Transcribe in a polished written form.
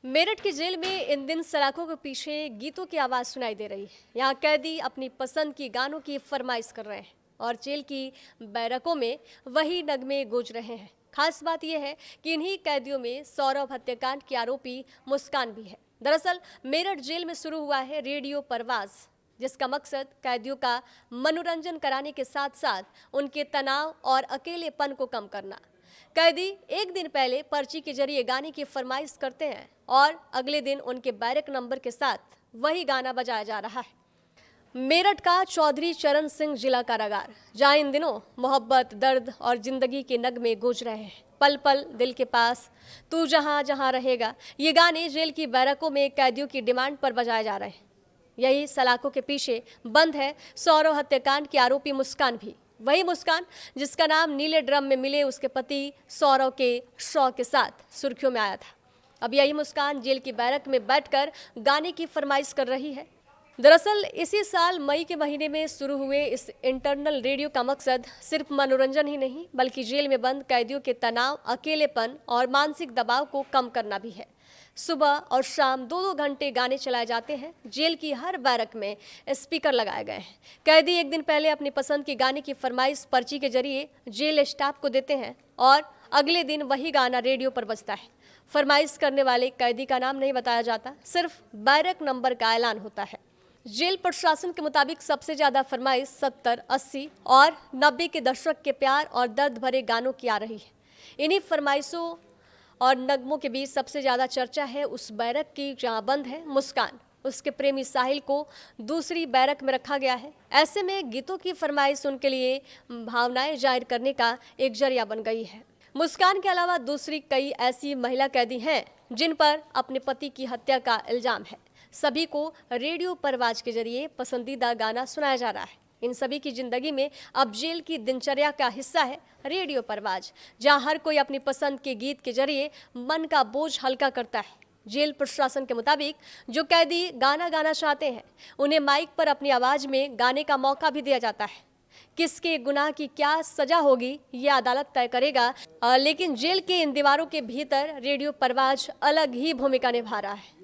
मेरठ की जेल में इन दिन सलाखों के पीछे गीतों की आवाज़ सुनाई दे रही है। यहाँ कैदी अपनी पसंद की गानों की फरमाइश कर रहे हैं और जेल की बैरकों में वही नगमे गूंज रहे हैं। खास बात यह है कि इन्हीं कैदियों में सौरभ हत्याकांड की आरोपी मुस्कान भी है। दरअसल मेरठ जेल में शुरू हुआ है रेडियो परवाज, जिसका मकसद कैदियों का मनोरंजन कराने के साथ साथ उनके तनाव और अकेलेपन को कम करना। कैदी एक दिन पहले पर्ची के जरिए गाने की फरमाइश करते हैं और अगले दिन उनके बैरक नंबर के साथ वही गाना बजाया जा रहा है। मेरठ का चौधरी चरण सिंह जिला कारागार, जहां इन दिनों मोहब्बत, दर्द और जिंदगी के नगमे गूंज रहे हैं। पल पल दिल के पास, तू जहां जहां रहेगा, ये गाने जेल की बैरकों में कैदियों की डिमांड पर बजाए जा रहे हैं। यही सलाखों के पीछे बंद है सौरव हत्याकांड की आरोपी मुस्कान भी। वही मुस्कान जिसका नाम नीले ड्रम में मिले उसके पति सौरव के शव के साथ सुर्खियों में आया था। अब यही मुस्कान जेल की बैरक में बैठकर गाने की फरमाइश कर रही है। दरअसल इसी साल मई के महीने में शुरू हुए इस इंटरनल रेडियो का मकसद सिर्फ मनोरंजन ही नहीं, बल्कि जेल में बंद कैदियों के तनाव, अकेलेपन और मानसिक दबाव को कम करना भी है। सुबह और शाम 2-2 घंटे गाने चलाए जाते हैं। जेल की हर बैरक में स्पीकर लगाए गए हैं। कैदी एक दिन पहले अपनी पसंद के गाने की फरमाइश पर्ची के जरिए जेल स्टाफ को देते हैं और अगले दिन वही गाना रेडियो पर बजता है। फरमाइश करने वाले कैदी का नाम नहीं बताया जाता, सिर्फ बैरक नंबर का ऐलान होता है। जेल प्रशासन के मुताबिक सबसे ज़्यादा फरमाइश 70, 80 और 90 के दशक के प्यार और दर्द भरे गानों की आ रही है। इन्हीं फरमाइशों और नगमों के बीच सबसे ज़्यादा चर्चा है उस बैरक की जहाँ बंद है मुस्कान। उसके प्रेमी साहिल को दूसरी बैरक में रखा गया है। ऐसे में गीतों की फरमाइश उनके लिए भावनाएं जाहिर करने का एक जरिया बन गई है। मुस्कान के अलावा दूसरी कई ऐसी महिला कैदी हैं जिन पर अपने पति की हत्या का इल्जाम है। सभी को रेडियो परवाज के जरिए पसंदीदा गाना सुनाया जा रहा है। इन सभी की जिंदगी में अब जेल की दिनचर्या का हिस्सा है रेडियो परवाज, जहां हर कोई अपनी पसंद के गीत के जरिए मन का बोझ हल्का करता है। जेल प्रशासन के मुताबिक जो कैदी गाना गाना चाहते हैं उन्हें माइक पर अपनी आवाज़ में गाने का मौका भी दिया जाता है। किसके गुनाह की क्या सजा होगी ये अदालत तय करेगा, लेकिन जेल के इन दीवारों के भीतर रेडियो परवाज अलग ही भूमिका निभा रहा है।